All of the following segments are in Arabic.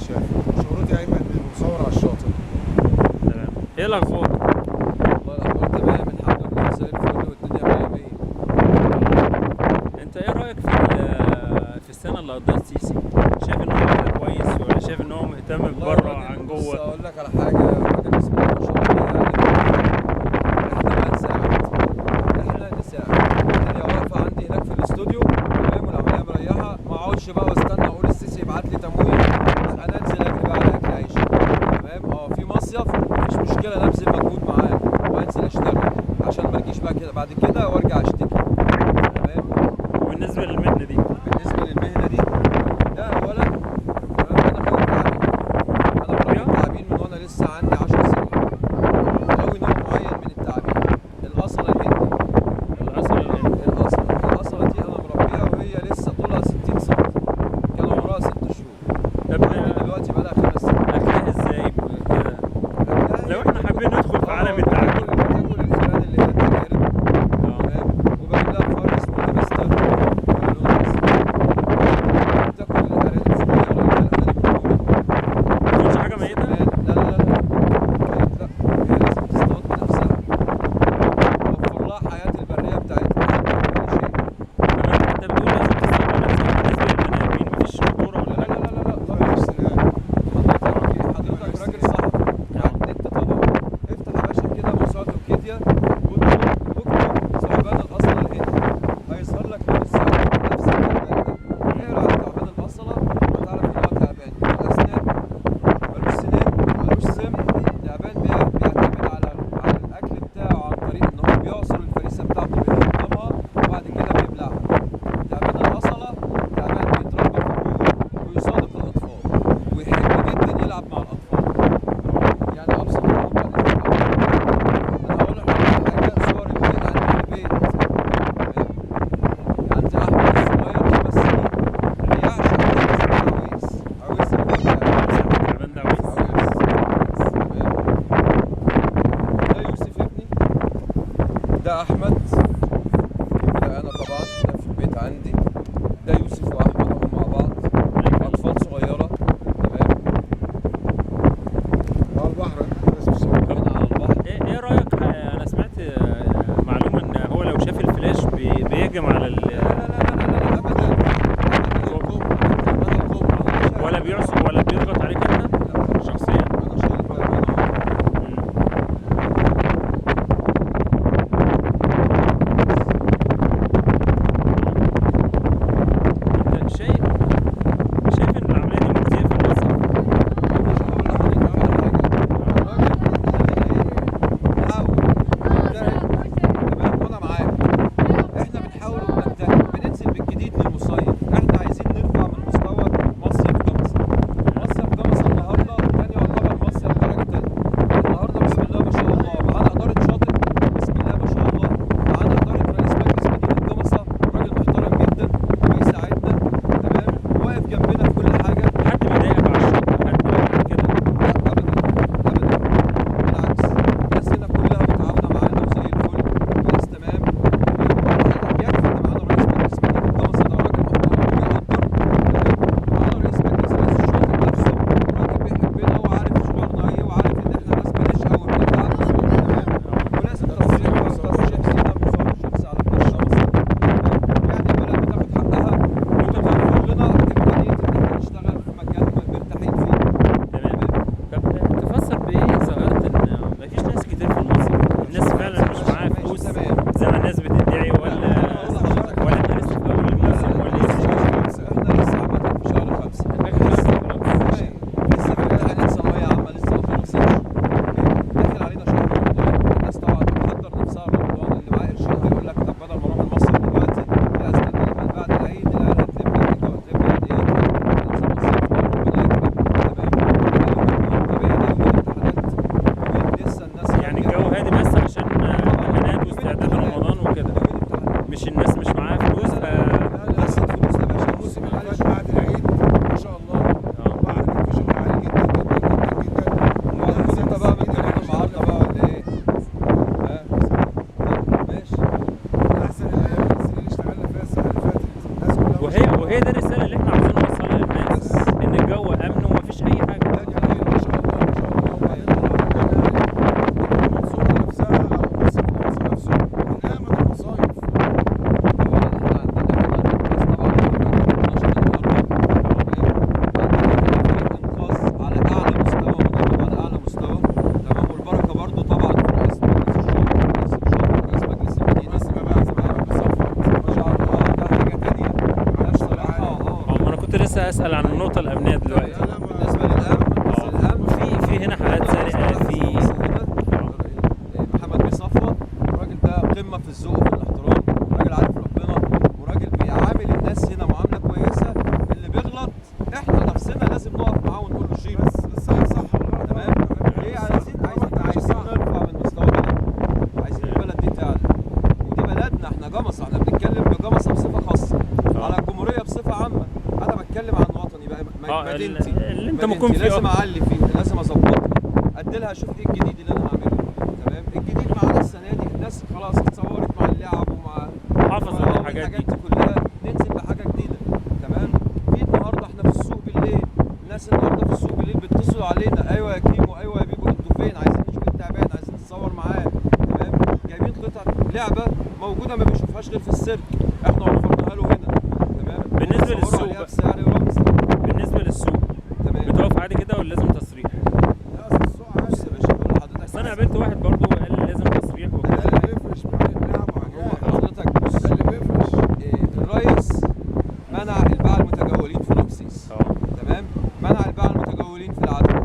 الشافعي. شهرتي ايمن المصور على الشاطئ. تمام. ايه الاخبار؟ والله الأخبار تمام الحمد لله زي الفل والدنيا مية مية. انت ايه رايك في السنه اللي قضاها السيسي؟ شايف ان هو كويس ولا شايف ان هو مهتم والله بره الراجل عن بص جوه؟ أقول لك على حاجة، الراجل بسم الله ما شاء الله يعني إحنا بقى نساعد الدنيا واقفة عندي هناك في الاستوديو تمام والعملية مريحة، ما أقعدش بقى واستنى أقول السيسي يبعت لي تمويل، لا أنا أنزل أجري بقى على أكل عيش تمام. في مصيف مفيش مشكلة نبذل مجهود معاه وأنزل أشتغل عشان ما أجيش بقى كده بعد كده وأرجع أشتكي تمام. وبالنسبه للمهنه دي بالنسبة للمهنة دي ده أولا أنا خريج تعبين، أنا بربي تعابين من وأنا لسه عندي 10 سنين، غاوي نوع معين من التعابين، الأصلة الهندي. الاصل الهند. الأصلة دي أنا مربيها وهي لسه طولها 60 سم، كان عمرها 6 شهور، طب عندي دلوقتي بقالها 5 سنين. اكلها ازاي كده؟ أكلها لو هي احنا حابين ندخل في عالم التعامل. بتاكل الفئران اللي هي التجارب اه. تمام، وبجيب لها فار اسمه ليبستر لونه أسود، بتاكل الأرانب الصغيرة اللي هي الأرانب الرومي. ما تاكلش حاجه ميته؟ لا لا هي لازم تصطاد بنفسها، وفر لها حياة البرية بتاعتها كل شيء. تمام. انت بتقول لازم تستخدم نفسك بالنسبه للبني ادمين، مفيش خطوره ولا لا حاجه؟ لا لا لا طبعا السنان. حضرتك راجل صحفي على النت طبعا، افتح يا باشا كده موسوعة ويكيديا واكتب ثعبان الأصل الهندي، هيظهر لك من السنة نفس التعبان ده. اقرا عن تعبان الأصلة هتعرف ان هو تعبان له أسنان ملوش سنان ملوش سم. تعبان بيعتمد على الأكل بتاعه عن طريق إن هو بيعصر الفريسة بتاعته بيحطمها وبعد كده بيبلعها. تعبان الأصلة تعبان بيتربى في البيوت ويصادق الأطفال ويحب جدا يلعب مع الأطفال، يعني أبسط الموضوع ده. أنا هقول لحضرتك حاجة، صور الولاد عندي في البيت تمام؟ عندي أحمد الصغير 5 سنين بيعشق عويس عويس اللي هو التعبان. التعبان ده عويس. تمام. ده يوسف ابني، ده أحمد، ده أنا طبعا ده في البيت عندي، ده يوسف وأحمد أهو مع بعض أطفال صغيرة تمام. على البحر الناس بتصور. هنا على البحر. ايه رايك؟ انا سمعت معلومه ان هو لو شاف الفلاش بيهجم على لا أبدا أبدا الكوبرا ولا بيعصر ولا بيضغط عليك انت شخصيا؟ أنا شايل التعبان أهو. مم. انت شايف ان العمليه دي مجزيه في المصرف؟ مش هقول لحضرتك على حاجة، الراجل حاول يجتهد تمام وأنا معاك. إحنا بنحاول وبنجتهد، بننزل بالجديد للمصيف، إحنا عايزين نرفع من مستوى مصيف جمصة الامنيه دلوقتي؟ بالنسبه للامن، بس الامن في هنا حالات سرقه، في محمد بيه صفوه، الراجل ده قمه في الذوق وفي الاحترام، راجل عارف ربنا، وراجل بيعامل الناس هنا معامله كويسه. اللي بيغلط احنا نفسنا لازم نقف معاه ونقول له شيل. بس هي صح. تمام. ليه؟ عايزين نرفع من مستوى البلد، عايزين البلد دي تعلى، ودي بلدنا احنا جمصه، احنا بنتكلم بجمصه بصفه خاصه على الجمهوريه بصفه عامه. انا بتكلم عن وطني بقى، مدينتي اللي انت مدينتي ممكن فيه لازم اعلي فيها، لازم اظبطها، ادي لها اشوف ايه الجديد اللي انا هعمله. تمام. الجديد معانا السنه دي الناس خلاص اتصورت مع اللعب ومع حافظ الحاجات دي كلها، ننزل بحاجه جديده. تمام. في النهارده احنا في السوق بالليل، الناس النهارده في السوق بالليل بيتصلوا علينا، ايوه يا كيمو، ايوه يا بيبو، انتوا فين؟ عايزين نشوف التعبان، عايزين نتصور معاه. تمام. جايبين قطع لعبه موجوده ما بيشوفهاش غير في السيرك، احنا وفرناها له هنا. تمام. بالنسبة بيصوروا للسوق عليها بقى. بسعر رمزي. بالنسبه للسوق تمام. بتقف عادي كده ولا لازم تصريح؟ لا اصل السوق عادي. بص يا باشا، بقول لحضرتك بس انا قابلت واحد برضه قال لي لازم تصريح ده وكده. اللي بيفرش معاك اللعب وحاجات. حضرتك بص، ده اللي بيفرش. الرئيس منع الباعة المتجولين في رمسيس. اه تمام. منع الباعة المتجولين في العتبة،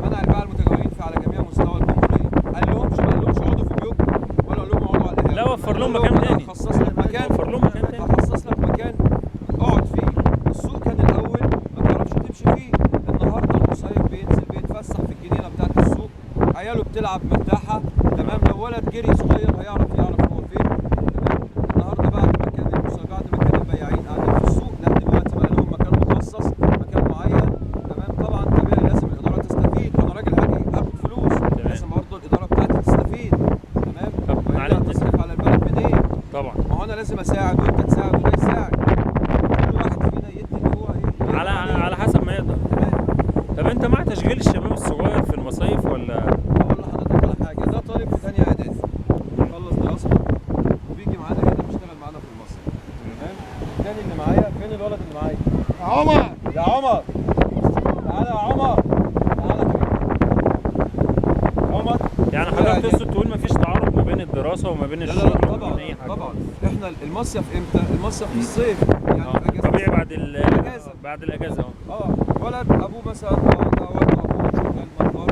منع الباعة المتجولين في على جميع مستوى الجمهورية. ما قالهمش اقعدوا في بيوتكم، ولا قال لهم اقعدوا على القهاوي. لا، وفر لهم قال مكان تاني. هخصص لك مكان، وفر لهم مكان تاني. هخصص لك مكان اقعد فيه. السوق كان الاول ما تعرفش تمشي فيه، النهارده المصيف بينزل بيتفسح في الجنينه بتاعت السوق، عياله بتلعب مرتاحه. تمام. لو ولد جري صغير هيعرف هو فين. تمام. النهارده بعد ما كان بعد ما كان البياعين قاعدين في السوق، لا دلوقتي بقى لهم مكان مخصص، مكان معين. تمام. طبعا طبيعي لازم الاداره تستفيد، وانا راجل هاجي اخد فلوس، لازم برضه الاداره بتاعتي تستفيد. تمام. طب وإلا معلش. هتصرف على البلد منين؟ طبعا. ما هو انا لازم اساعد وانت تساعد وده يساعد، كل واحد فينا يدي اللي هو ايه على حسب ما يقدر. تمام. طب انت مع تشغيل الشباب الصغير في المصايف ولا؟ اقول لحضرتك على حاجه، ده طالب في ثانيه اعدادي خلص دراسته وبيجي معانا هنا بيشتغل معانا في المصيف. تمام. الثاني اللي معايا، فين الولد اللي معايا؟ يا عمر يا عمر، تعالى يا عمر، تعالى يا عمر. يعني حضرتك تقصد تقول مفيش تعارض ما بين الدراسه وما بين لا لا الشغل لا وما طبعا بين اي حاجه؟ طبعا. احنا المصيف امتى؟ المصيف في الصيف، يعني في اجازه طبيعي بعد الأجازة. بعد الاجازه اه. ولد ابوه مثلا ده ولد ابوه شغال مطار،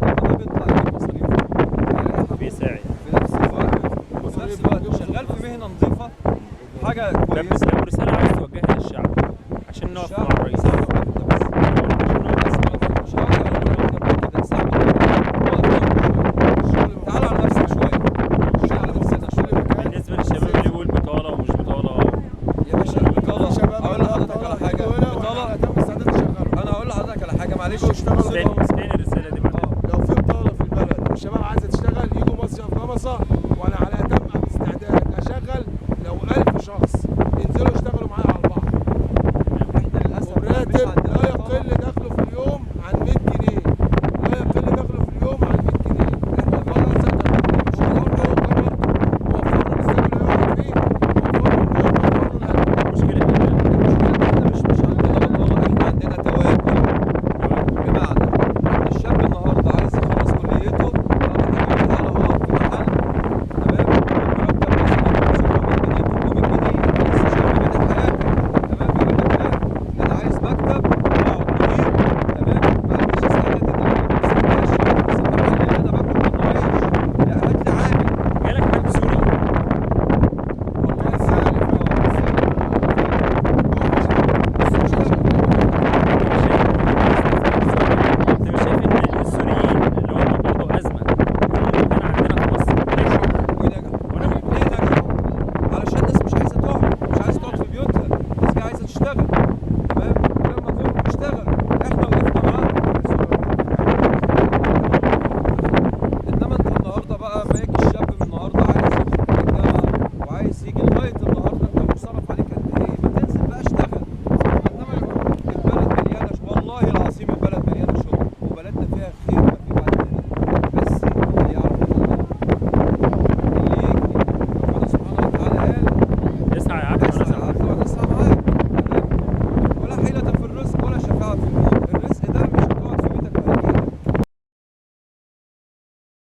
ده بيطلع يجيب مصاريفه بيساعد. في نفس الوقت، وفي نفس الوقت شغال في مهنه نظيفه، حاجه طب كويسه. لو رساله عايز توجهها للشعب عشان نقف مع الشعب